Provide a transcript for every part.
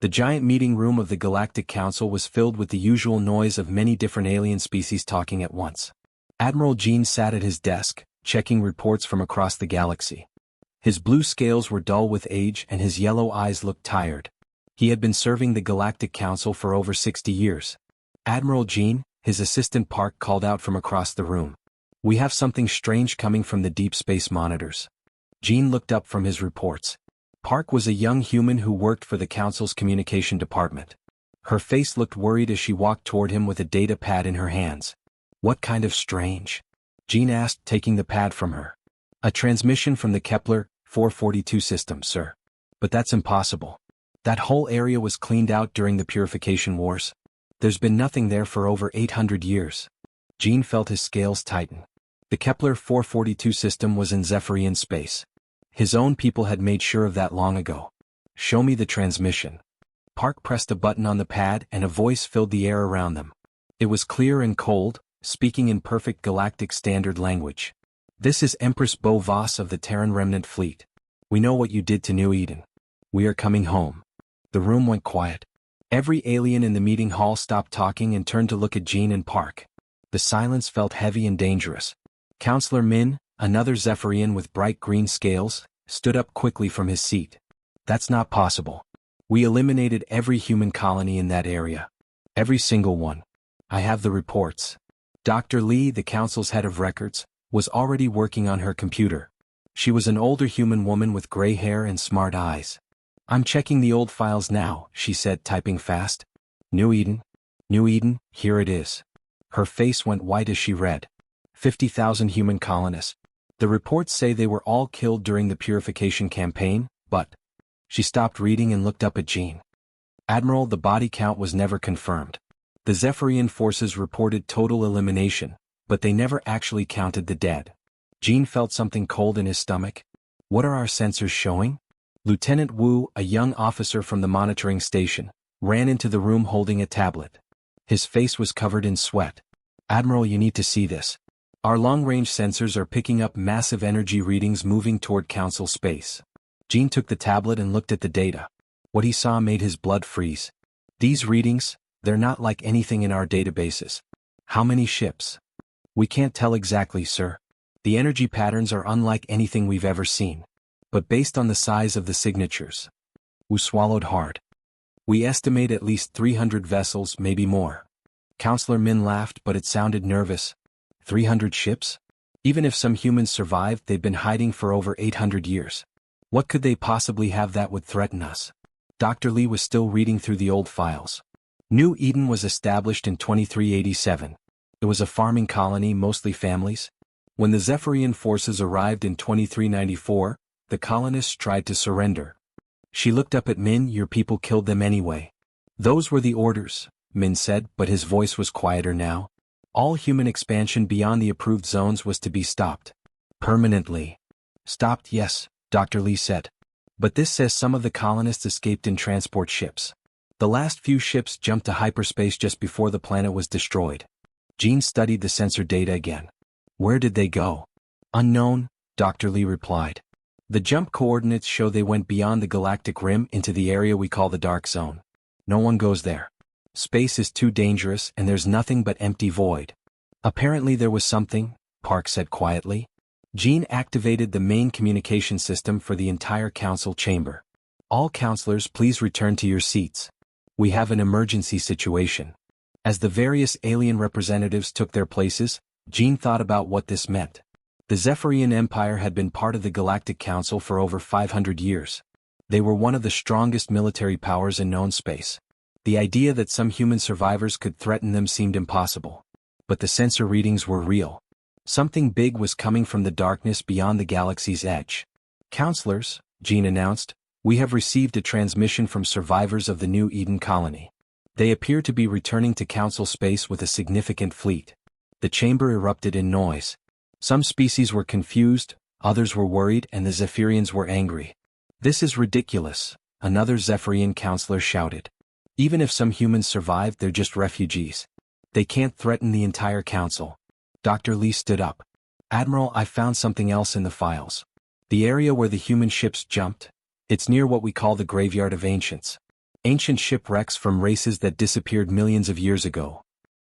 The giant meeting room of the Galactic Council was filled with the usual noise of many different alien species talking at once. Admiral Jean sat at his desk, checking reports from across the galaxy. His blue scales were dull with age and his yellow eyes looked tired. He had been serving the Galactic Council for over 60 years. Admiral Jean, his assistant Park called out from across the room. We have something strange coming from the deep space monitors. Jean looked up from his reports. Park was a young human who worked for the Council's communication department. Her face looked worried as she walked toward him with a data pad in her hands. What kind of strange? Jean asked, taking the pad from her. A transmission from the Kepler 442 system, sir. But that's impossible. That whole area was cleaned out during the purification wars. There's been nothing there for over 800 years. Jean felt his scales tighten. The Kepler 442 system was in Zephyrian space. His own people had made sure of that long ago. Show me the transmission. Park pressed a button on the pad and a voice filled the air around them. It was clear and cold, speaking in perfect galactic standard language. This is Empress Bo Voss of the Terran Remnant Fleet. We know what you did to New Eden. We are coming home. The room went quiet. Every alien in the meeting hall stopped talking and turned to look at Jean and Park. The silence felt heavy and dangerous. Counselor Min, another Zephyrian with bright green scales, stood up quickly from his seat. That's not possible. We eliminated every human colony in that area. Every single one. I have the reports. Dr. Lee, the Council's head of records, was already working on her computer. She was an older human woman with gray hair and smart eyes. I'm checking the old files now, she said, typing fast. New Eden, here it is. Her face went white as she read. 50,000 human colonists. The reports say they were all killed during the purification campaign, but... She stopped reading and looked up at Jean. Admiral, the body count was never confirmed. The Zephyrian forces reported total elimination, but they never actually counted the dead. Jean felt something cold in his stomach. What are our sensors showing? Lieutenant Wu, a young officer from the monitoring station, ran into the room holding a tablet. His face was covered in sweat. Admiral, you need to see this. Our long-range sensors are picking up massive energy readings moving toward Council space. Jean took the tablet and looked at the data. What he saw made his blood freeze. These readings, they're not like anything in our databases. How many ships? We can't tell exactly, sir. The energy patterns are unlike anything we've ever seen. But based on the size of the signatures. Wu swallowed hard. We estimate at least 300 vessels, maybe more. Counselor Min laughed, but it sounded nervous. 300 ships? Even if some humans survived, they've been hiding for over 800 years. What could they possibly have that would threaten us? Dr. Lee was still reading through the old files. New Eden was established in 2387. It was a farming colony, mostly families. When the Zephyrian forces arrived in 2394, the colonists tried to surrender. She looked up at Min. Your people killed them anyway. Those were the orders, Min said, but his voice was quieter now. All human expansion beyond the approved zones was to be stopped. Permanently. Stopped, yes, Dr. Lee said. But this says some of the colonists escaped in transport ships. The last few ships jumped to hyperspace just before the planet was destroyed. Jean studied the sensor data again. Where did they go? Unknown, Dr. Lee replied. The jump coordinates show they went beyond the galactic rim into the area we call the dark zone. No one goes there. Space is too dangerous and there's nothing but empty void. Apparently there was something, Park said quietly. Jean activated the main communication system for the entire council chamber. All counselors, please return to your seats. We have an emergency situation. As the various alien representatives took their places, Jean thought about what this meant. The Zephyrian Empire had been part of the Galactic Council for over 500 years. They were one of the strongest military powers in known space. The idea that some human survivors could threaten them seemed impossible. But the sensor readings were real. Something big was coming from the darkness beyond the galaxy's edge. Counselors, Jean announced, we have received a transmission from survivors of the New Eden colony. They appear to be returning to Council space with a significant fleet. The chamber erupted in noise. Some species were confused, others were worried, and the Zephyrians were angry. This is ridiculous, another Zephyrian counselor shouted. Even if some humans survived, they're just refugees. They can't threaten the entire council. Dr. Lee stood up. Admiral, I found something else in the files. The area where the human ships jumped, it's near what we call the Graveyard of Ancients. Ancient shipwrecks from races that disappeared millions of years ago.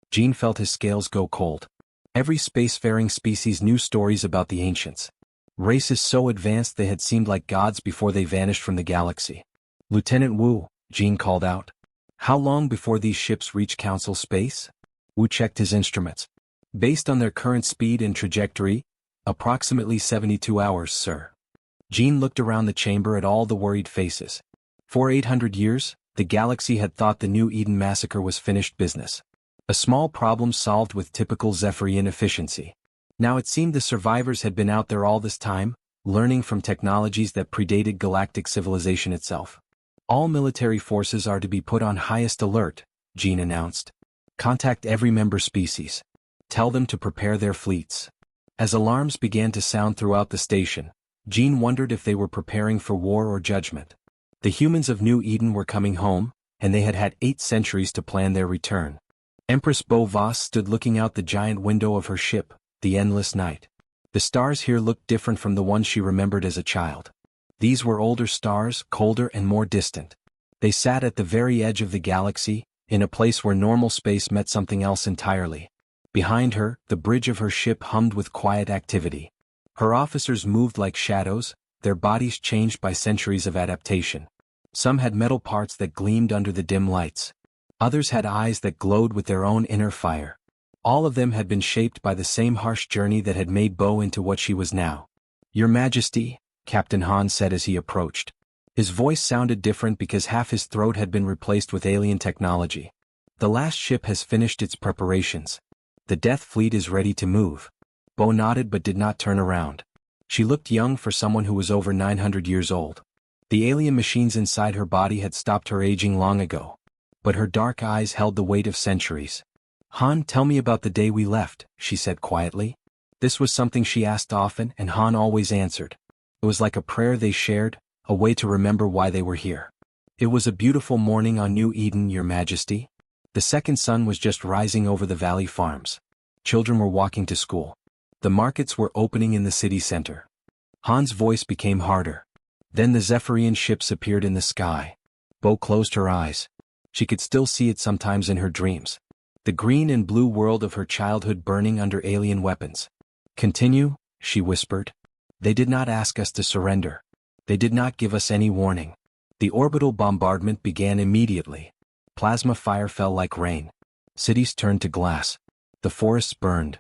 Gene felt his scales go cold. Every spacefaring species knew stories about the ancients. Races so advanced they had seemed like gods before they vanished from the galaxy. Lieutenant Wu, Gene called out. How long before these ships reach Council space? Wu checked his instruments. Based on their current speed and trajectory, approximately 72 hours, sir. Gene looked around the chamber at all the worried faces. For 800 years, the galaxy had thought the New Eden massacre was finished business. A small problem solved with typical Zephyrian efficiency. Now it seemed the survivors had been out there all this time, learning from technologies that predated galactic civilization itself. All military forces are to be put on highest alert, Gene announced. Contact every member species. Tell them to prepare their fleets. As alarms began to sound throughout the station, Gene wondered if they were preparing for war or judgment. The humans of New Eden were coming home, and they had had 8 centuries to plan their return. Empress Bo Voss stood looking out the giant window of her ship, the endless night. The stars here looked different from the ones she remembered as a child. These were older stars, colder and more distant. They sat at the very edge of the galaxy, in a place where normal space met something else entirely. Behind her, the bridge of her ship hummed with quiet activity. Her officers moved like shadows, their bodies changed by centuries of adaptation. Some had metal parts that gleamed under the dim lights. Others had eyes that glowed with their own inner fire. All of them had been shaped by the same harsh journey that had made Bo into what she was now. Your Majesty, Captain Han said as he approached. His voice sounded different because half his throat had been replaced with alien technology. The last ship has finished its preparations. The Death Fleet is ready to move. Bo nodded but did not turn around. She looked young for someone who was over 900 years old. The alien machines inside her body had stopped her aging long ago. But her dark eyes held the weight of centuries. Han, tell me about the day we left, she said quietly. This was something she asked often and Han always answered. It was like a prayer they shared, a way to remember why they were here. It was a beautiful morning on New Eden, Your Majesty. The second sun was just rising over the valley farms. Children were walking to school. The markets were opening in the city center. Han's voice became harder. Then the Zephyrian ships appeared in the sky. Bo closed her eyes. She could still see it sometimes in her dreams. The green and blue world of her childhood burning under alien weapons. Continue, she whispered. They did not ask us to surrender. They did not give us any warning. The orbital bombardment began immediately. Plasma fire fell like rain. Cities turned to glass. The forests burned.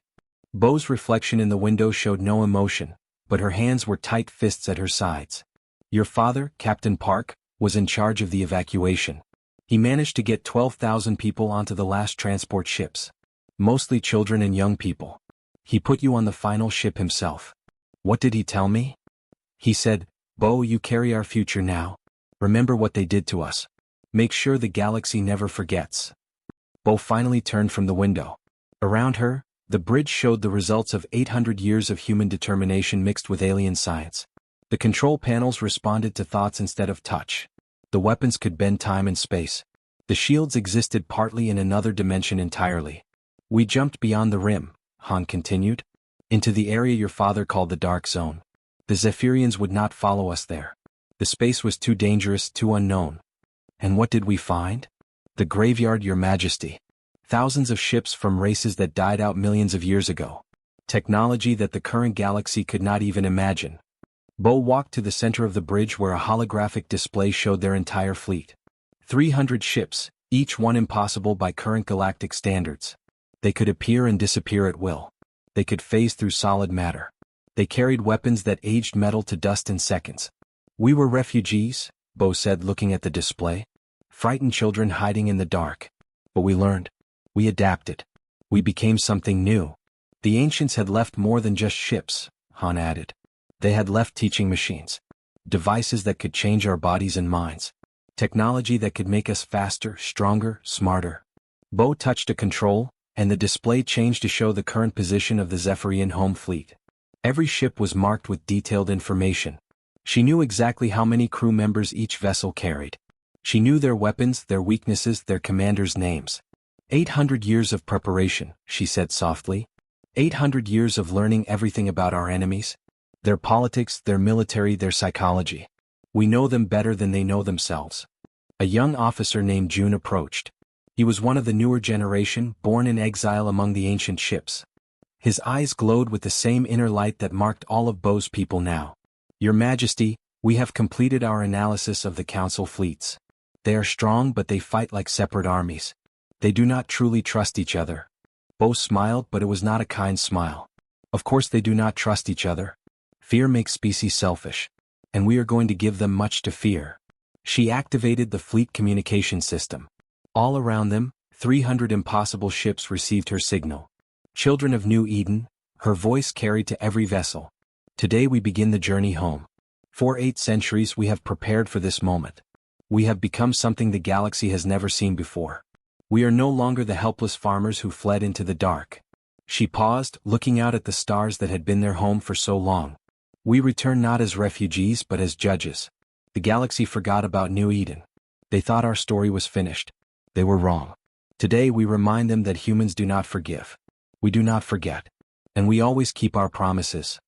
Bo's reflection in the window showed no emotion, but her hands were tight fists at her sides. Your father, Captain Park, was in charge of the evacuation. He managed to get 12,000 people onto the last transport ships. Mostly children and young people. He put you on the final ship himself. What did he tell me? He said, Bo, you carry our future now. Remember what they did to us. Make sure the galaxy never forgets. Bo finally turned from the window. Around her, the bridge showed the results of 800 years of human determination mixed with alien science. The control panels responded to thoughts instead of touch. The weapons could bend time and space. The shields existed partly in another dimension entirely. We jumped beyond the rim, Han continued, into the area your father called the Dark Zone. The Zephyrians would not follow us there. The space was too dangerous, too unknown. And what did we find? The graveyard, Your Majesty. Thousands of ships from races that died out millions of years ago. Technology that the current galaxy could not even imagine. Bo walked to the center of the bridge where a holographic display showed their entire fleet. 300 ships, each one impossible by current galactic standards. They could appear and disappear at will. They could phase through solid matter. They carried weapons that aged metal to dust in seconds. We were refugees, Bo said looking at the display. Frightened children hiding in the dark. But we learned. We adapted. We became something new. The ancients had left more than just ships, Han added. They had left teaching machines. Devices that could change our bodies and minds. Technology that could make us faster, stronger, smarter. Bo touched a control, and the display changed to show the current position of the Zephyrian home fleet. Every ship was marked with detailed information. She knew exactly how many crew members each vessel carried. She knew their weapons, their weaknesses, their commanders' names. 800 years of preparation, she said softly. 800 years of learning everything about our enemies. Their politics, their military, their psychology. We know them better than they know themselves. A young officer named June approached. He was one of the newer generation, born in exile among the ancient ships. His eyes glowed with the same inner light that marked all of Bo's people now. Your Majesty, we have completed our analysis of the Council fleets. They are strong but they fight like separate armies. They do not truly trust each other. Bo smiled, but it was not a kind smile. Of course they do not trust each other. Fear makes species selfish. And we are going to give them much to fear. She activated the fleet communication system. All around them, 300 impossible ships received her signal. Children of New Eden, her voice carried to every vessel. Today we begin the journey home. For 8 centuries we have prepared for this moment. We have become something the galaxy has never seen before. We are no longer the helpless farmers who fled into the dark. She paused, looking out at the stars that had been their home for so long. We return not as refugees but as judges. The galaxy forgot about New Eden. They thought our story was finished. They were wrong. Today we remind them that humans do not forgive. We do not forget. And we always keep our promises.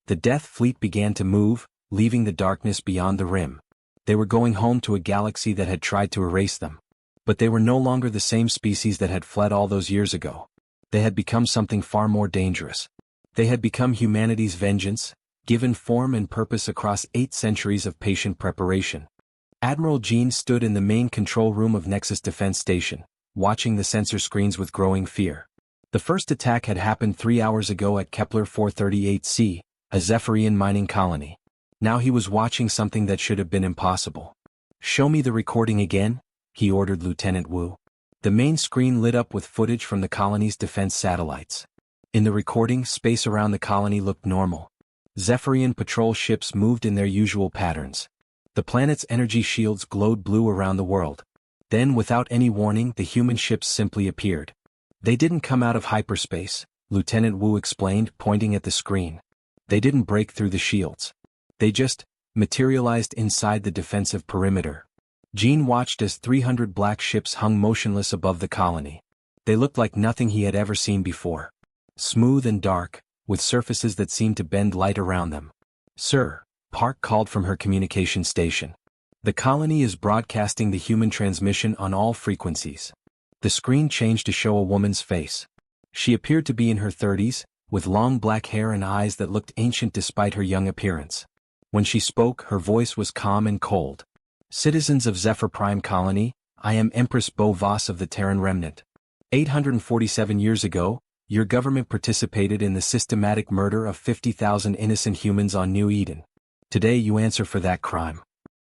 The Death Fleet began to move, leaving the darkness beyond the rim. They were going home to a galaxy that had tried to erase them. But they were no longer the same species that had fled all those years ago. They had become something far more dangerous. They had become humanity's vengeance, given form and purpose across 8 centuries of patient preparation. Admiral Jean stood in the main control room of Nexus Defense Station, watching the sensor screens with growing fear. The first attack had happened 3 hours ago at Kepler 438c, a Zephyrian mining colony. Now he was watching something that should have been impossible. "Show me the recording again," he ordered Lieutenant Wu. The main screen lit up with footage from the colony's defense satellites. In the recording, space around the colony looked normal. Zephyrian patrol ships moved in their usual patterns. The planet's energy shields glowed blue around the world. Then, without any warning, the human ships simply appeared. They didn't come out of hyperspace, Lieutenant Wu explained, pointing at the screen. They didn't break through the shields. They just materialized inside the defensive perimeter. Jean watched as 300 black ships hung motionless above the colony. They looked like nothing he had ever seen before. Smooth and dark, with surfaces that seemed to bend light around them. "Sir," Park called from her communication station. "The colony is broadcasting the human transmission on all frequencies." The screen changed to show a woman's face. She appeared to be in her 30s, with long black hair and eyes that looked ancient despite her young appearance. When she spoke, her voice was calm and cold. "Citizens of Zephyr Prime Colony, I am Empress Bo Voss of the Terran Remnant. 847 years ago, your government participated in the systematic murder of 50,000 innocent humans on New Eden. Today you answer for that crime."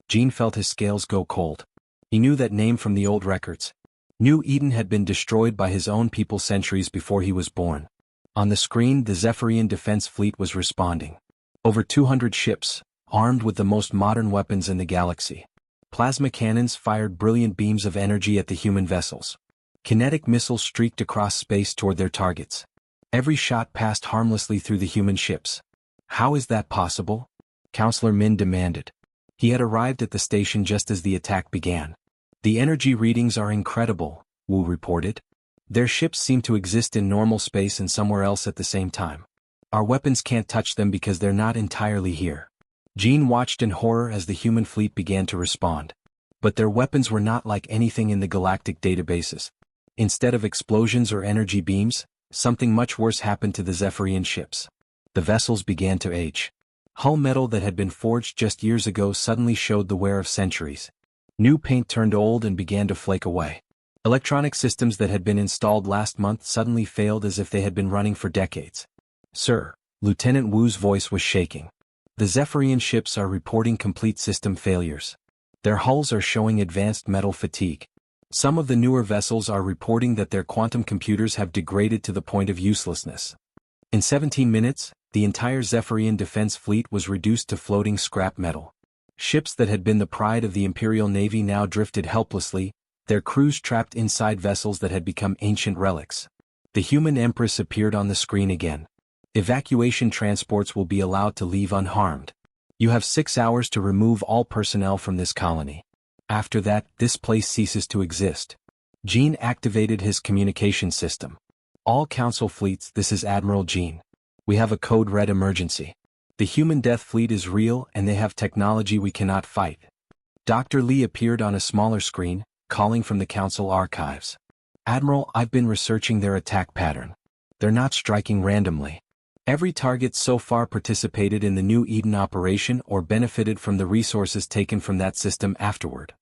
Jean felt his scales go cold. He knew that name from the old records. New Eden had been destroyed by his own people centuries before he was born. On the screen, the Zephyrian Defense Fleet was responding. Over 200 ships, armed with the most modern weapons in the galaxy. Plasma cannons fired brilliant beams of energy at the human vessels. Kinetic missiles streaked across space toward their targets. Every shot passed harmlessly through the human ships. "How is that possible?" Counselor Min demanded. He had arrived at the station just as the attack began. "The energy readings are incredible," Wu reported. "Their ships seem to exist in normal space and somewhere else at the same time. Our weapons can't touch them because they're not entirely here." Jean watched in horror as the human fleet began to respond. But their weapons were not like anything in the galactic databases. Instead of explosions or energy beams, something much worse happened to the Zephyrian ships. The vessels began to age. Hull metal that had been forged just years ago suddenly showed the wear of centuries. New paint turned old and began to flake away. Electronic systems that had been installed last month suddenly failed as if they had been running for decades. "Sir," Lieutenant Wu's voice was shaking. "The Zephyrian ships are reporting complete system failures. Their hulls are showing advanced metal fatigue. Some of the newer vessels are reporting that their quantum computers have degraded to the point of uselessness." In 17 minutes, the entire Zephyrian defense fleet was reduced to floating scrap metal. Ships that had been the pride of the Imperial Navy now drifted helplessly, their crews trapped inside vessels that had become ancient relics. The human Empress appeared on the screen again. "Evacuation transports will be allowed to leave unharmed. You have 6 hours to remove all personnel from this colony. After that, this place ceases to exist." Jean activated his communication system. "All Council fleets, this is Admiral Jean. We have a code red emergency. The human death fleet is real and they have technology we cannot fight. Dr. Lee appeared on a smaller screen, calling from the Council archives. Admiral, I've been researching their attack pattern. They're not striking randomly. Every target so far participated in the New Eden operation or benefited from the resources taken from that system afterward.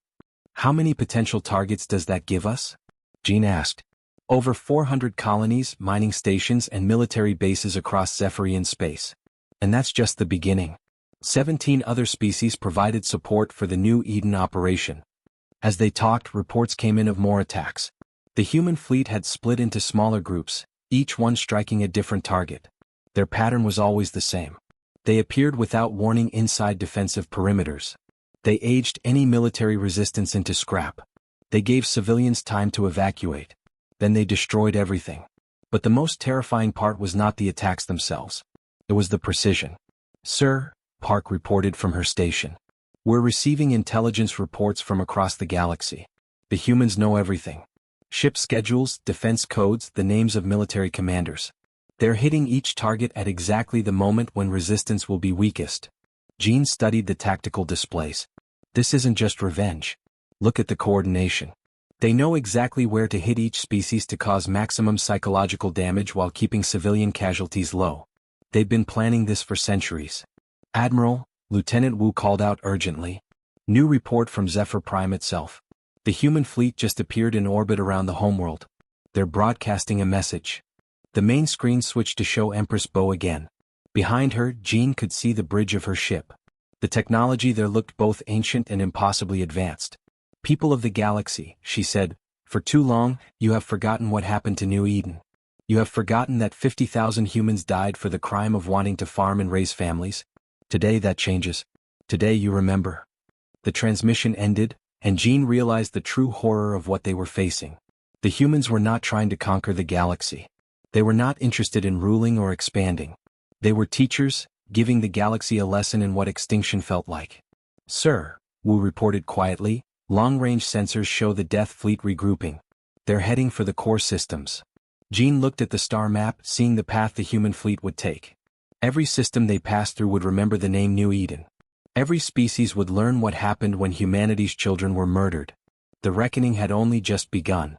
How many potential targets does that give us? Jean asked. Over 400 colonies, mining stations and military bases across Zephyrian space. And that's just the beginning. 17 other species provided support for the New Eden operation. As they talked, reports came in of more attacks. The human fleet had split into smaller groups, each one striking a different target. Their pattern was always the same. They appeared without warning inside defensive perimeters. They aged any military resistance into scrap. They gave civilians time to evacuate. Then they destroyed everything. But the most terrifying part was not the attacks themselves. It was the precision. Sir, Park reported from her station. We're receiving intelligence reports from across the galaxy. The humans know everything. Ship schedules, defense codes, the names of military commanders. They're hitting each target at exactly the moment when resistance will be weakest. Jean studied the tactical displays. This isn't just revenge. Look at the coordination. They know exactly where to hit each species to cause maximum psychological damage while keeping civilian casualties low. They've been planning this for centuries. Admiral, Lieutenant Wu called out urgently. New report from Zephyr Prime itself. The human fleet just appeared in orbit around the homeworld. They're broadcasting a message. The main screen switched to show Empress Bo again. Behind her, Jean could see the bridge of her ship. The technology there looked both ancient and impossibly advanced. People of the galaxy, she said, for too long, you have forgotten what happened to New Eden. You have forgotten that 50,000 humans died for the crime of wanting to farm and raise families. Today that changes. Today you remember. The transmission ended, and Jean realized the true horror of what they were facing. The humans were not trying to conquer the galaxy. They were not interested in ruling or expanding. They were teachers, giving the galaxy a lesson in what extinction felt like. Sir, Wu reported quietly, long-range sensors show the Death Fleet regrouping. They're heading for the core systems. Jean looked at the star map, seeing the path the human fleet would take. Every system they passed through would remember the name New Eden. Every species would learn what happened when humanity's children were murdered. The reckoning had only just begun.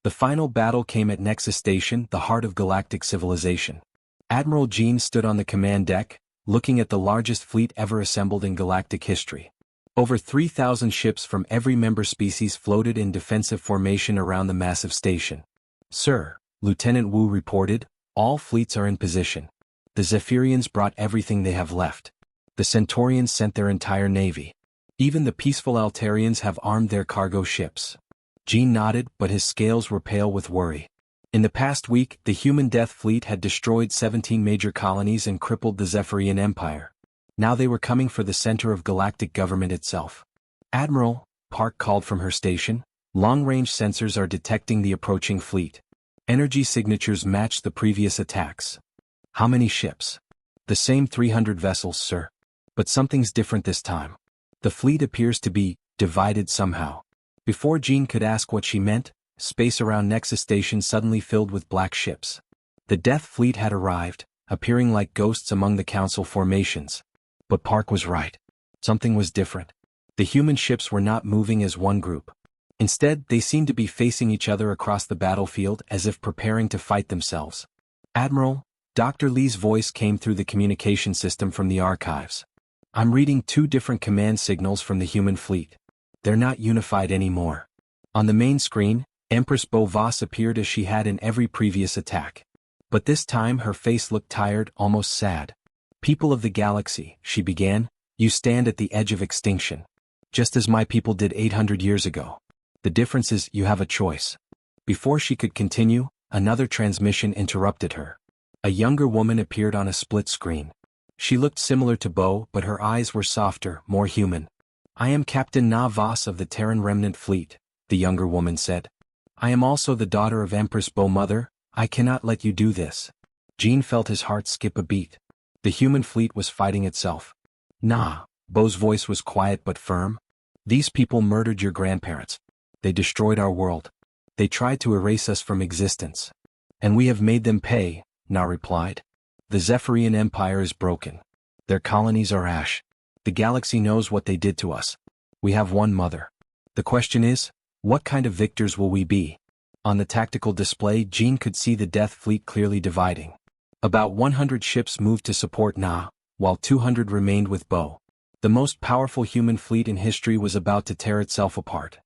The final battle came at Nexus Station, the heart of galactic civilization. Admiral Jean stood on the command deck, looking at the largest fleet ever assembled in galactic history. Over 3,000 ships from every member species floated in defensive formation around the massive station. Sir, Lieutenant Wu reported, all fleets are in position. The Zephyrians brought everything they have left. The Centaurians sent their entire navy. Even the peaceful Altarians have armed their cargo ships. Jean nodded, but his scales were pale with worry. In the past week, the human death fleet had destroyed 17 major colonies and crippled the Zephyrian Empire. Now they were coming for the center of galactic government itself. Admiral, Park called from her station, long-range sensors are detecting the approaching fleet. Energy signatures match the previous attacks. How many ships? The same 300 vessels, sir. But something's different this time. The fleet appears to be divided somehow. Before Jean could ask what she meant, space around Nexus Station suddenly filled with black ships. The Death Fleet had arrived, appearing like ghosts among the Council formations. But Park was right. Something was different. The human ships were not moving as one group. Instead, they seemed to be facing each other across the battlefield as if preparing to fight themselves. Admiral, Dr. Lee's voice came through the communication system from the archives. I'm reading 2 different command signals from the human fleet. They're not unified anymore. On the main screen, Empress Bo Voss appeared as she had in every previous attack. But this time her face looked tired, almost sad. People of the galaxy, she began, you stand at the edge of extinction. Just as my people did 800 years ago. The difference is you have a choice. Before she could continue, another transmission interrupted her. A younger woman appeared on a split screen. She looked similar to Bo, but her eyes were softer, more human. I am Captain Na Voss of the Terran Remnant Fleet, the younger woman said. I am also the daughter of Empress Bo Mother. I cannot let you do this. Jean felt his heart skip a beat. The human fleet was fighting itself. Nah, Bo's voice was quiet but firm. These people murdered your grandparents. They destroyed our world. They tried to erase us from existence. And we have made them pay, Na replied. The Zephyrian Empire is broken. Their colonies are ash. The galaxy knows what they did to us. We have one mother. The question is, what kind of victors will we be? On the tactical display, Jean could see the Death Fleet clearly dividing. About 100 ships moved to support Na, while 200 remained with Bo. The most powerful human fleet in history was about to tear itself apart.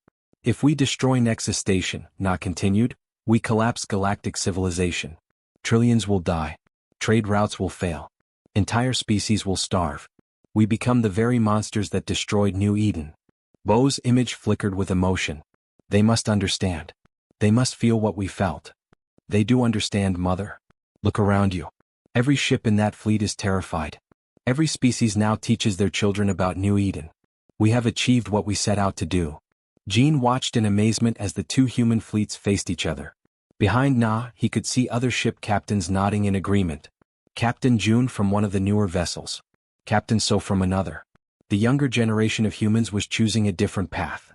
If we destroy Nexus Station, Na continued, we collapse galactic civilization. Trillions will die. Trade routes will fail. Entire species will starve. We become the very monsters that destroyed New Eden. Bo's image flickered with emotion. They must understand. They must feel what we felt. They do understand, Mother. Look around you. Every ship in that fleet is terrified. Every species now teaches their children about New Eden. We have achieved what we set out to do. Jean watched in amazement as the two human fleets faced each other. Behind Na, he could see other ship captains nodding in agreement. Captain June from one of the newer vessels. Captain So from another. The younger generation of humans was choosing a different path.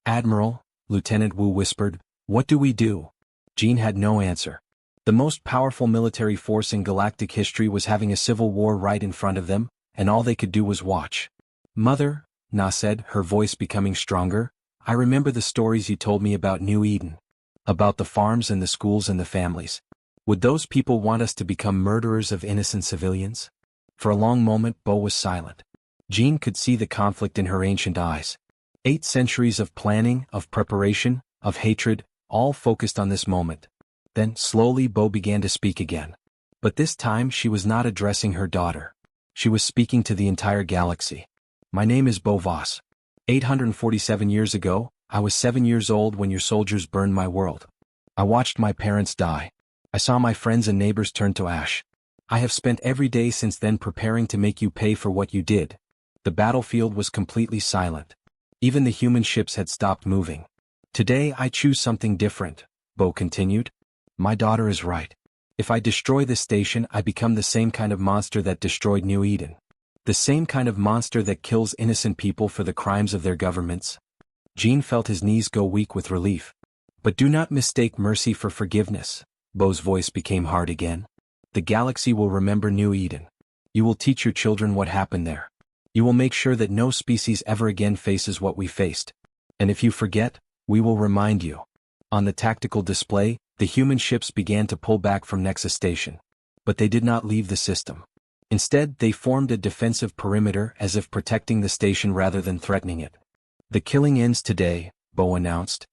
Admiral, Lieutenant Wu whispered, "What do we do?" Jean had no answer. The most powerful military force in galactic history was having a civil war right in front of them, and all they could do was watch. "Mother," Na said, her voice becoming stronger, "I remember the stories you told me about New Eden. About the farms and the schools and the families. Would those people want us to become murderers of innocent civilians?" For a long moment Bo was silent. Jean could see the conflict in her ancient eyes. 8 centuries of planning, of preparation, of hatred, all focused on this moment. Then, slowly Bo began to speak again. But this time she was not addressing her daughter. She was speaking to the entire galaxy. "My name is Bo Voss. 847 years ago, I was 7 years old when your soldiers burned my world. I watched my parents die. I saw my friends and neighbors turn to ash. I have spent every day since then preparing to make you pay for what you did." The battlefield was completely silent. Even the human ships had stopped moving. "Today I choose something different," Bo continued. "My daughter is right. If I destroy this station, I become the same kind of monster that destroyed New Eden. The same kind of monster that kills innocent people for the crimes of their governments." Jean felt his knees go weak with relief. "But do not mistake mercy for forgiveness." Bo's voice became hard again. "The galaxy will remember New Eden. You will teach your children what happened there. You will make sure that no species ever again faces what we faced. And if you forget, we will remind you." On the tactical display, the human ships began to pull back from Nexus Station. But they did not leave the system. Instead, they formed a defensive perimeter as if protecting the station rather than threatening it. "The killing ends today," Bo announced.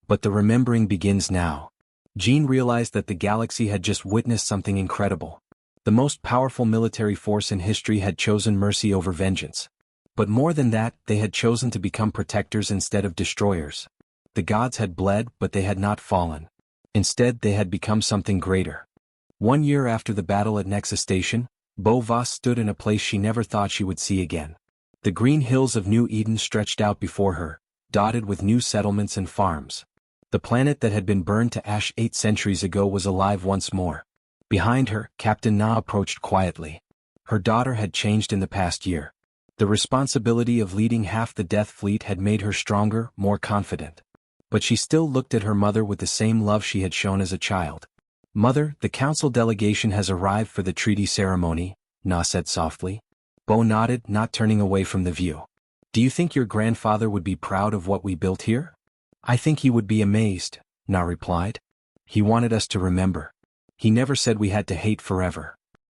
"But the remembering begins now." Jean realized that the galaxy had just witnessed something incredible. The most powerful military force in history had chosen mercy over vengeance. But more than that, they had chosen to become protectors instead of destroyers. The gods had bled, but they had not fallen. Instead, they had become something greater. 1 year after the battle at Nexus Station, Bo Voss stood in a place she never thought she would see again. The green hills of New Eden stretched out before her, dotted with new settlements and farms. The planet that had been burned to ash 8 centuries ago was alive once more. Behind her, Captain Na approached quietly. Her daughter had changed in the past year. The responsibility of leading half the Death Fleet had made her stronger, more confident. But she still looked at her mother with the same love she had shown as a child. "Mother, the council delegation has arrived for the treaty ceremony," Na said softly. Bo nodded, not turning away from the view. "Do you think your grandfather would be proud of what we built here?" "I think he would be amazed," Na replied. "He wanted us to remember. He never said we had to hate forever."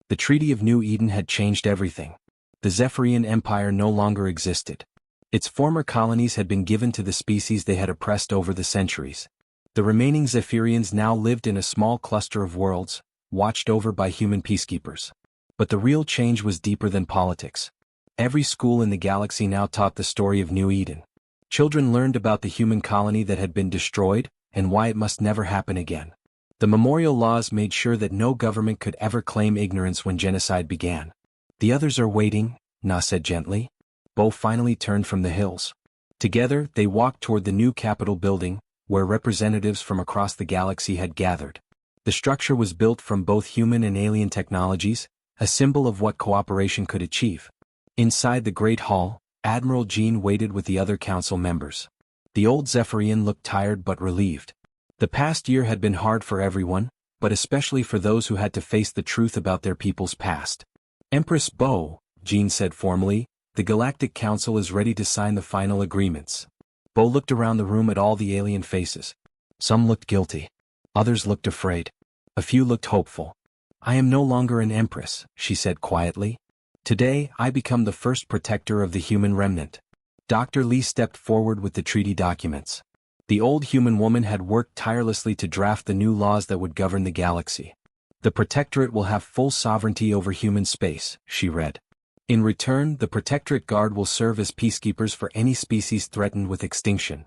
The Treaty of New Eden had changed everything. The Zephyrian Empire no longer existed. Its former colonies had been given to the species they had oppressed over the centuries. The remaining Zephyrians now lived in a small cluster of worlds, watched over by human peacekeepers. But the real change was deeper than politics. Every school in the galaxy now taught the story of New Eden. Children learned about the human colony that had been destroyed, and why it must never happen again. The memorial laws made sure that no government could ever claim ignorance when genocide began. "The others are waiting," Na said gently. Bo finally turned from the hills. Together, they walked toward the new Capitol building, where representatives from across the galaxy had gathered. The structure was built from both human and alien technologies, a symbol of what cooperation could achieve. Inside the Great Hall, Admiral Jean waited with the other council members. The old Zephyrian looked tired but relieved. The past year had been hard for everyone, but especially for those who had to face the truth about their people's past. "Empress Bo," Jean said formally, The Galactic Council is ready to sign the final agreements. Bo looked around the room at all the alien faces. Some looked guilty. Others looked afraid. A few looked hopeful. I am no longer an empress, she said quietly. Today, I become the first protector of the human remnant. Dr. Lee stepped forward with the treaty documents. The old human woman had worked tirelessly to draft the new laws that would govern the galaxy. The Protectorate will have full sovereignty over human space, she read. In return, the Protectorate Guard will serve as peacekeepers for any species threatened with extinction.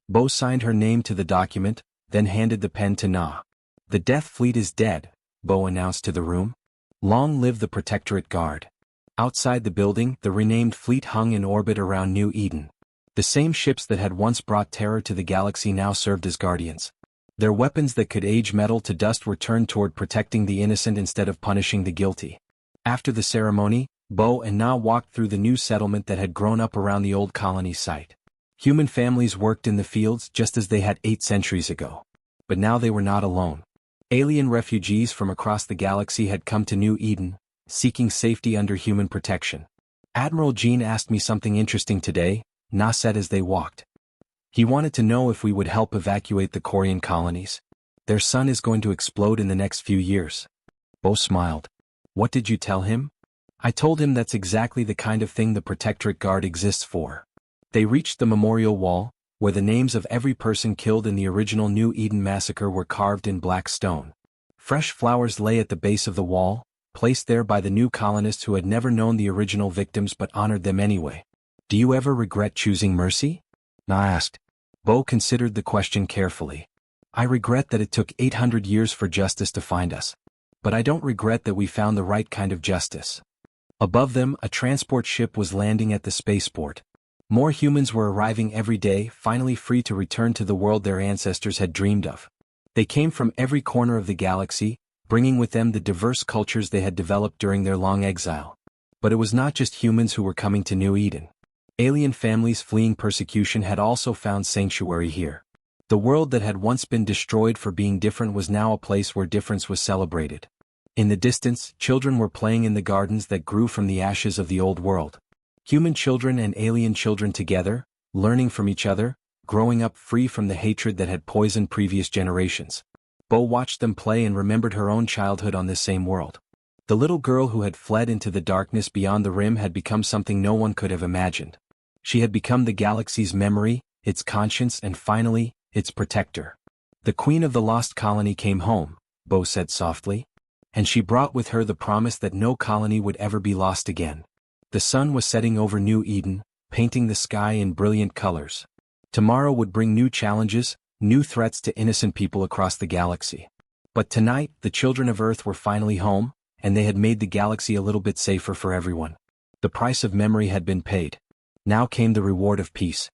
Bo signed her name to the document, then handed the pen to Na. The Death Fleet is dead, Bo announced to the room. Long live the Protectorate Guard. Outside the building, the renamed fleet hung in orbit around New Eden. The same ships that had once brought terror to the galaxy now served as guardians. Their weapons that could age metal to dust were turned toward protecting the innocent instead of punishing the guilty. After the ceremony, Bo and Na walked through the new settlement that had grown up around the old colony site. Human families worked in the fields just as they had 8 centuries ago. But now they were not alone. Alien refugees from across the galaxy had come to New Eden, seeking safety under human protection. Admiral Jean asked me something interesting today, Na said as they walked. He wanted to know if we would help evacuate the Korean colonies. Their sun is going to explode in the next few years. Bo smiled. What did you tell him? I told him that's exactly the kind of thing the Protectorate Guard exists for. They reached the memorial wall, where the names of every person killed in the original New Eden massacre were carved in black stone. Fresh flowers lay at the base of the wall, placed there by the new colonists who had never known the original victims but honored them anyway. Do you ever regret choosing mercy? Na asked. Bo considered the question carefully. I regret that it took 800 years for justice to find us. But I don't regret that we found the right kind of justice. Above them, a transport ship was landing at the spaceport. More humans were arriving every day, finally free to return to the world their ancestors had dreamed of. They came from every corner of the galaxy, bringing with them the diverse cultures they had developed during their long exile. But it was not just humans who were coming to New Eden. Alien families fleeing persecution had also found sanctuary here. The world that had once been destroyed for being different was now a place where difference was celebrated. In the distance, children were playing in the gardens that grew from the ashes of the old world. Human children and alien children together, learning from each other, growing up free from the hatred that had poisoned previous generations. Bo watched them play and remembered her own childhood on this same world. The little girl who had fled into the darkness beyond the rim had become something no one could have imagined. She had become the galaxy's memory, its conscience and finally, its protector. The queen of the lost colony came home, Bo said softly. And she brought with her the promise that no colony would ever be lost again. The sun was setting over New Eden, painting the sky in brilliant colors. Tomorrow would bring new challenges, new threats to innocent people across the galaxy. But tonight, the children of Earth were finally home, and they had made the galaxy a little bit safer for everyone. The price of memory had been paid. Now came the reward of peace.